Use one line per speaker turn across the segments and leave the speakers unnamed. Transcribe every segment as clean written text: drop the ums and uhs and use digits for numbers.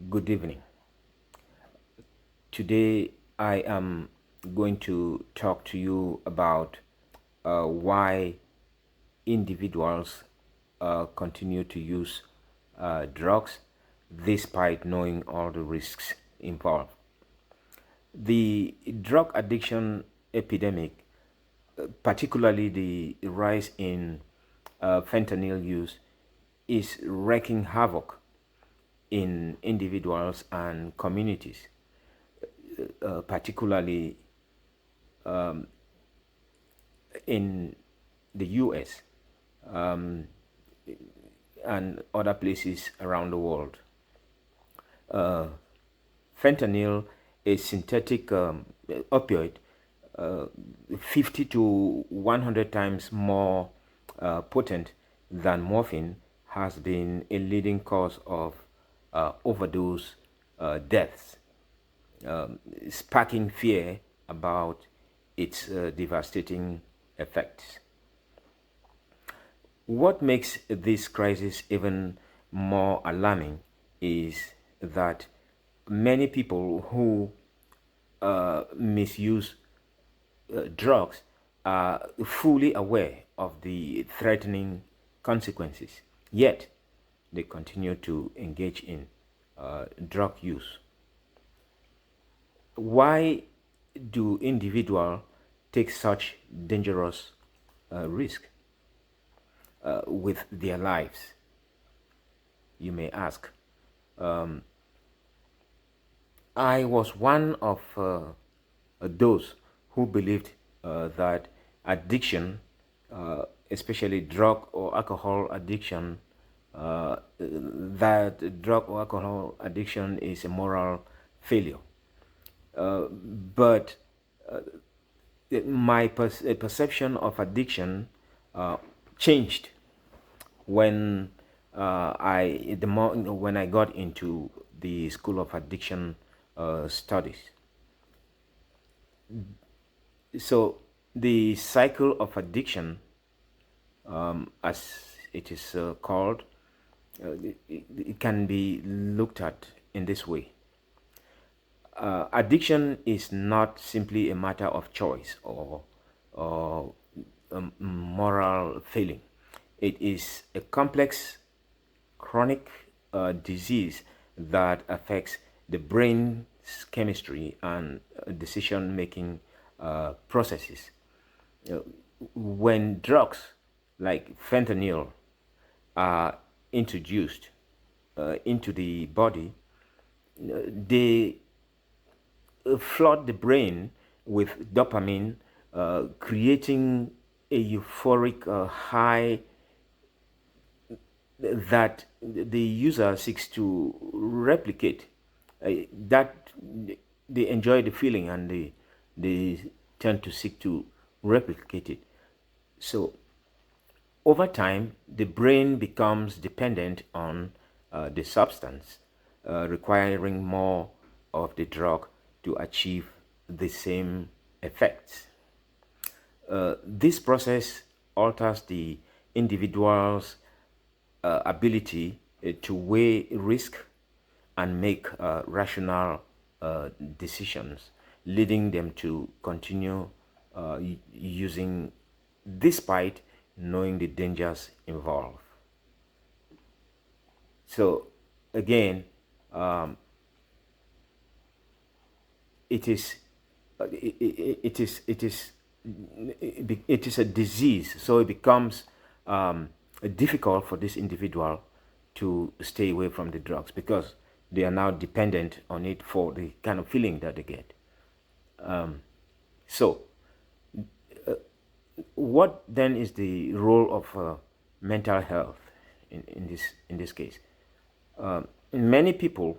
Good evening. Today I am going to talk to you about why individuals continue to use drugs despite knowing all the risks involved. The drug addiction epidemic, particularly the rise in fentanyl use, is wreaking havoc in individuals and communities, particularly in the US and other places around the world. Fentanyl, a synthetic opioid, uh, 50 to 100 times more potent than morphine, has been a leading cause of overdose deaths, sparking fear about its devastating effects. What makes this crisis even more alarming is that many people who misuse drugs are fully aware of the threatening consequences, yet they continue to engage in drug use. Why do individuals take such dangerous risk with their lives? You may ask. I was one of those who believed that addiction, especially drug or alcohol addiction, that drug or alcohol addiction is a moral failure. But my perception of addiction changed when when I got into the School of Addiction Studies. So the cycle of addiction, as it is called, it can be looked at in this way. Addiction is not simply a matter of choice or moral failing. It is a complex chronic disease that affects the brain's chemistry and decision making processes. Uh, when drugs like fentanyl are introduced into the body, they flood the brain with dopamine, creating a euphoric high that the user seeks to replicate. That they enjoy the feeling and they tend to seek to replicate it. So over time, the brain becomes dependent on the substance, requiring more of the drug to achieve the same effects. This process alters the individual's ability to weigh risk and make rational decisions, leading them to continue using despite knowing the dangers involved. So, again, um, it is it is it is a disease, so it becomes difficult for this individual to stay away from the drugs because they are now dependent on it for the kind of feeling that they get. So what then is the role of mental health in this case? Many people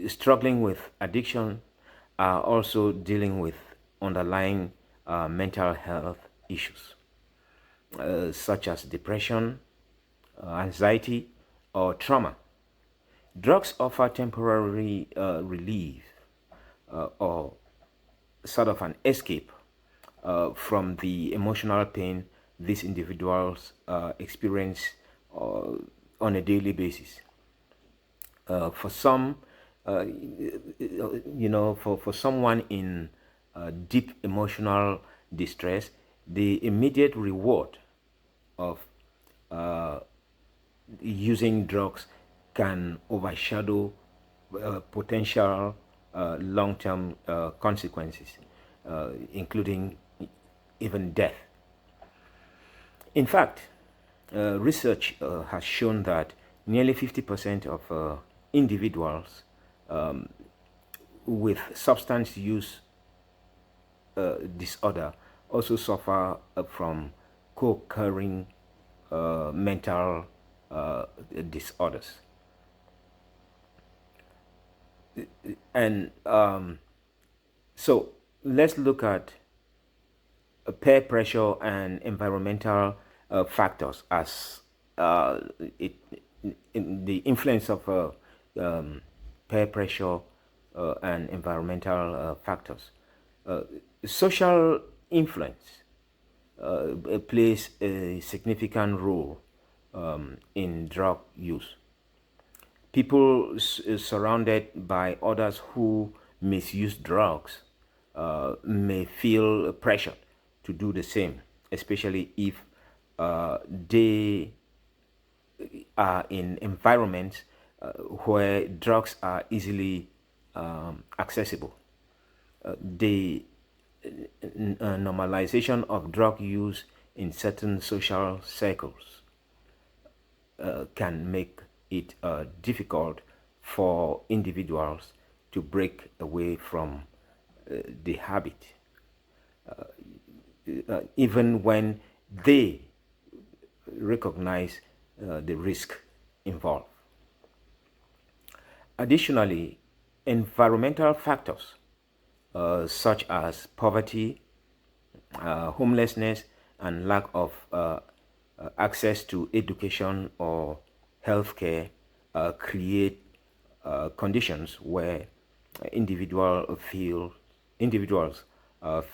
struggling with addiction are also dealing with underlying mental health issues, such as depression, anxiety, or trauma. Drugs offer temporary relief or sort of an escape from the emotional pain these individuals experience uh, on a daily basis. For some, for someone in deep emotional distress, the immediate reward of using drugs can overshadow potential long-term consequences, including even death. In fact, research has shown that nearly 50% of individuals with substance use disorder also suffer from co-occurring mental disorders. And so let's look at peer pressure and environmental factors as it, in the influence of peer pressure and environmental factors. Social influence plays a significant role in drug use. People surrounded by others who misuse drugs may feel pressured to do the same, especially if they are in environments where drugs are easily accessible. The normalization of drug use in certain social circles can make it difficult for individuals to break away from the habit, even when they recognize the risk involved. Additionally, environmental factors such as poverty, homelessness, and lack of access to education or healthcare create conditions where individuals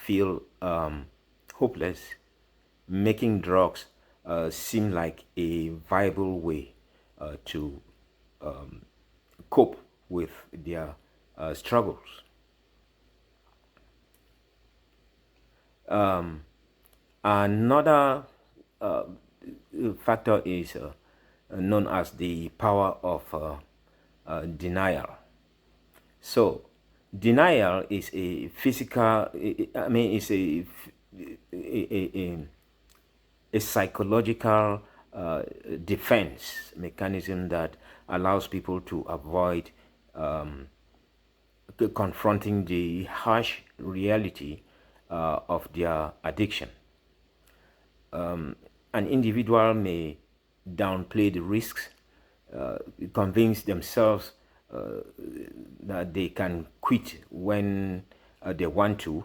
feel hopeless, making drugs seem like a viable way to cope with their struggles. Another factor is known as the power of denial. So, denial is a physical, I mean, it's a psychological defense mechanism that allows people to avoid confronting the harsh reality of their addiction. An individual may downplay the risks, convince themselves that they can quit when they want to,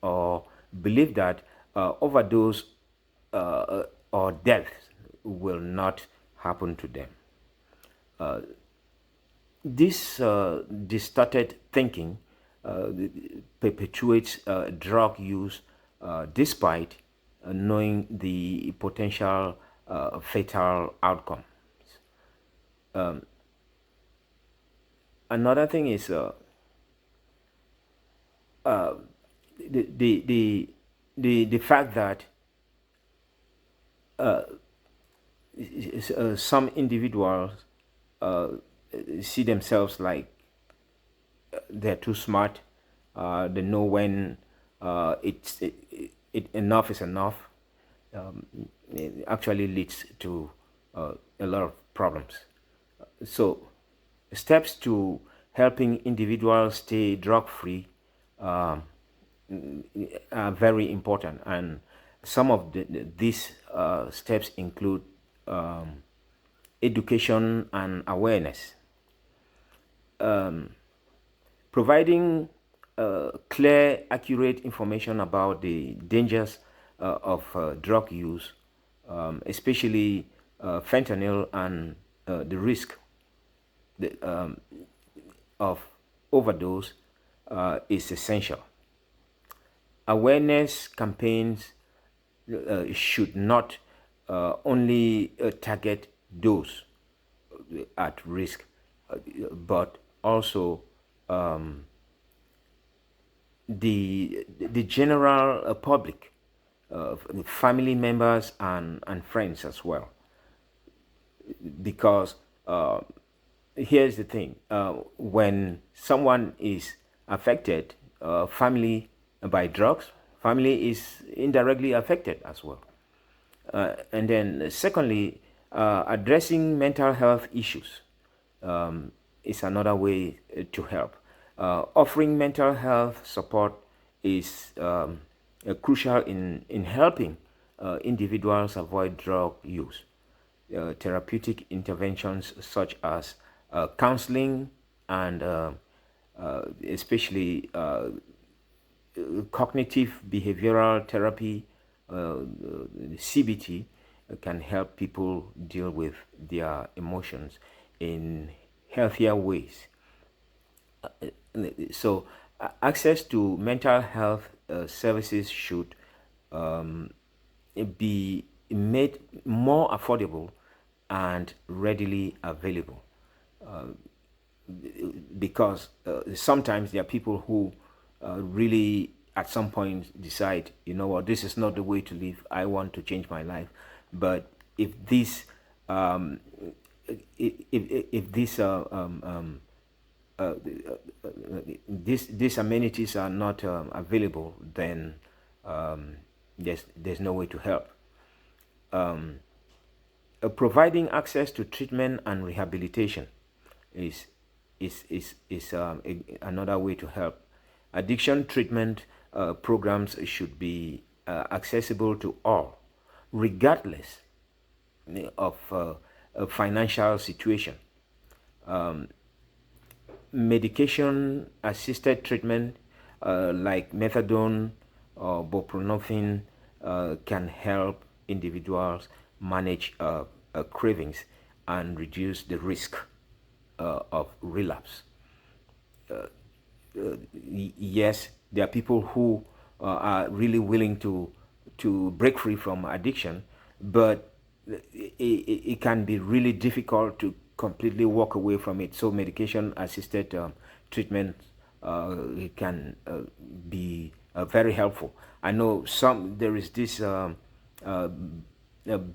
or believe that overdose or death will not happen to them. This distorted thinking perpetuates drug use despite knowing the potential fatal outcomes. Another thing is the fact that some individuals see themselves like they're too smart. They know when enough is enough. It actually leads to a lot of problems. So, steps to helping individuals stay drug-free are very important, and some of these steps include education and awareness. Providing clear, accurate information about the dangers of drug use, especially fentanyl, and the risk of overdose is essential. Awareness campaigns should not only target those at risk, but also the general public, family members and friends as well. Because here's the thing: when someone is affected, family by drugs, family is indirectly affected as well. And then, secondly, addressing mental health issues is another way to help. Offering mental health support is crucial in helping individuals avoid drug use. Therapeutic interventions such as counseling and especially cognitive behavioral therapy, CBT, can help people deal with their emotions in healthier ways. So, access to mental health services should be made more affordable and readily available, because sometimes there are people who really at some point decide, you know what, this is not the way to live, I want to change my life. But if this um, if this these amenities are not available, then there's no way to help. Providing access to treatment and rehabilitation is another way to help. Addiction treatment programs should be accessible to all, regardless of financial situation. Medication assisted treatment like methadone or buprenorphine can help individuals manage cravings and reduce the risk of relapse. Yes, there are people who are really willing to break free from addiction, but it can be really difficult to completely walk away from it. So medication assisted treatment it can be very helpful. I know there is this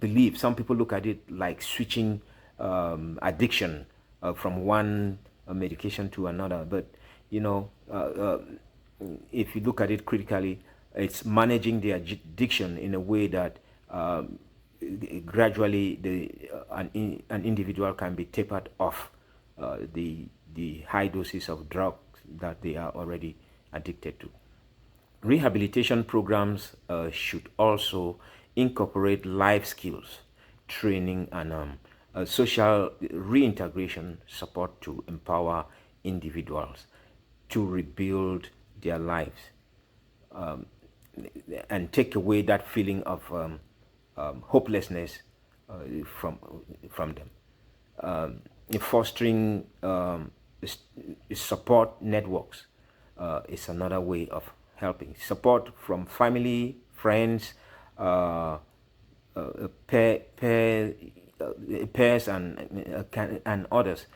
belief. Some people look at it like switching addiction from one medication to another. But you know, if you look at it critically, it's managing the addiction in a way that gradually an individual can be tapered off the high doses of drugs that they are already addicted to. Rehabilitation programs should also incorporate life skills, training, and social reintegration support to empower individuals to rebuild their lives, and take away that feeling of hopelessness from them. Fostering support networks is another way of helping. Support from family, friends, pairs, and others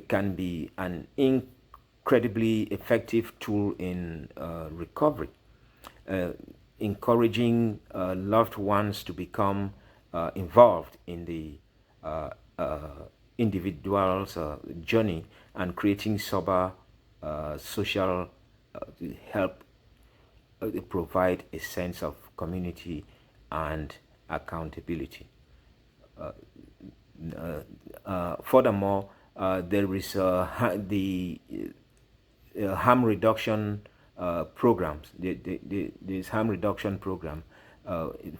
can be an incredibly effective tool in recovery. Encouraging loved ones to become involved in the individual's journey and creating sober social help provide a sense of community and accountability. Furthermore, there is the harm reduction programs. This harm reduction program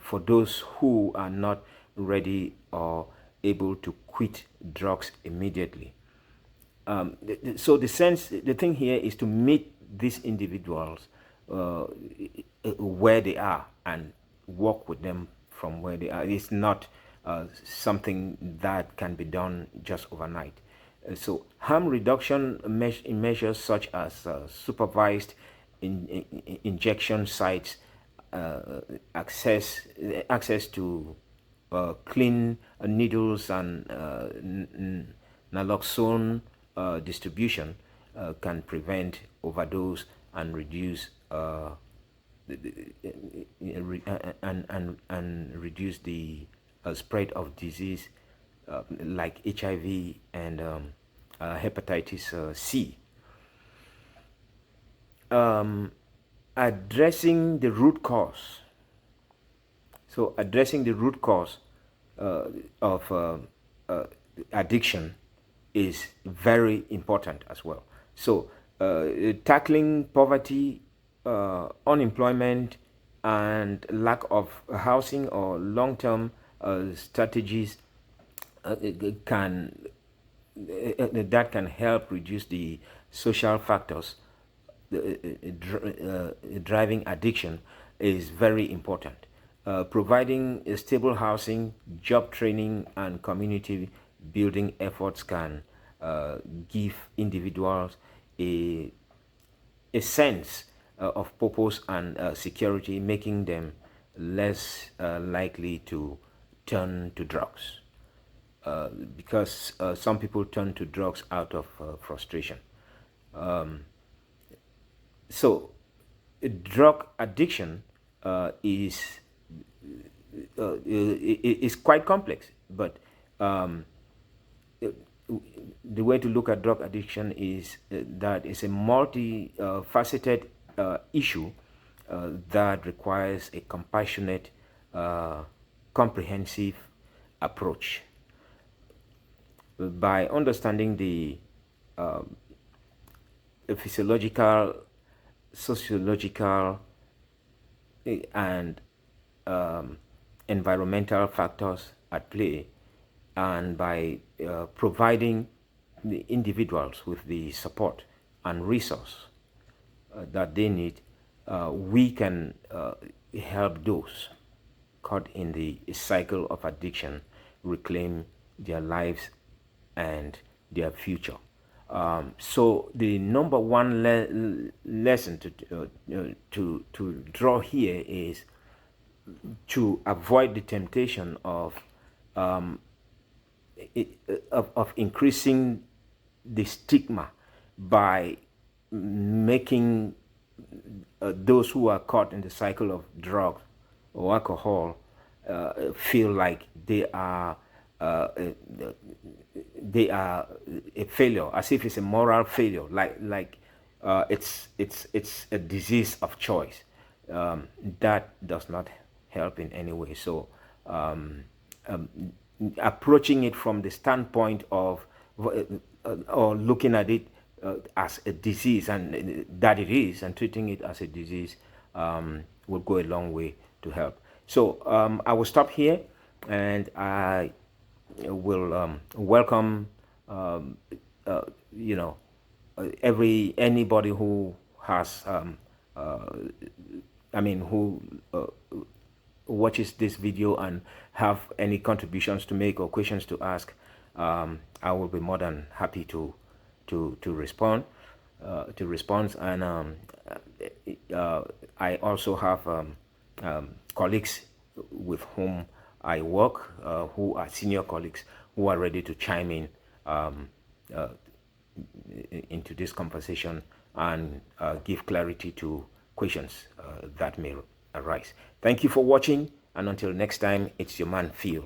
for those who are not ready or able to quit drugs immediately. So the thing here is to meet these individuals where they are and work with them from where they are. It's not something that can be done just overnight. So harm reduction measures such as supervised injection sites, access to clean needles and naloxone distribution can prevent overdose and reduce and reduce the spread of disease like HIV and hepatitis C. Addressing the root cause. So addressing the root cause of addiction is very important as well. So tackling poverty, unemployment, and lack of housing or long-term strategies that can help reduce the social factors driving addiction is very important. Providing a stable housing, job training, and community building efforts can give individuals a sense of purpose and security, making them less likely to turn to drugs. Because some people turn to drugs out of frustration. So, drug addiction is quite complex, but the way to look at drug addiction is that it's a multi-faceted issue that requires a compassionate, comprehensive approach. By understanding the physiological, sociological, and environmental factors at play, and by providing the individuals with the support and resource that they need, we can help those caught in the cycle of addiction reclaim their lives and their future. So the number one lesson to draw here is to avoid the temptation of increasing the stigma by making those who are caught in the cycle of drugs or alcohol feel like they are a failure, as if it's a moral failure, like it's a disease of choice. That does not help in any way. So approaching it from the standpoint of or looking at it as a disease, and that it is, and treating it as a disease will go a long way to help. So I will stop here, and I will welcome anybody who has who watches this video and have any contributions to make or questions to ask. I will be more than happy to respond and I also have colleagues with whom I work, who are senior colleagues, who are ready to chime in into this conversation and give clarity to questions that may arise. Thank you for watching, and until next time, it's your man Phil.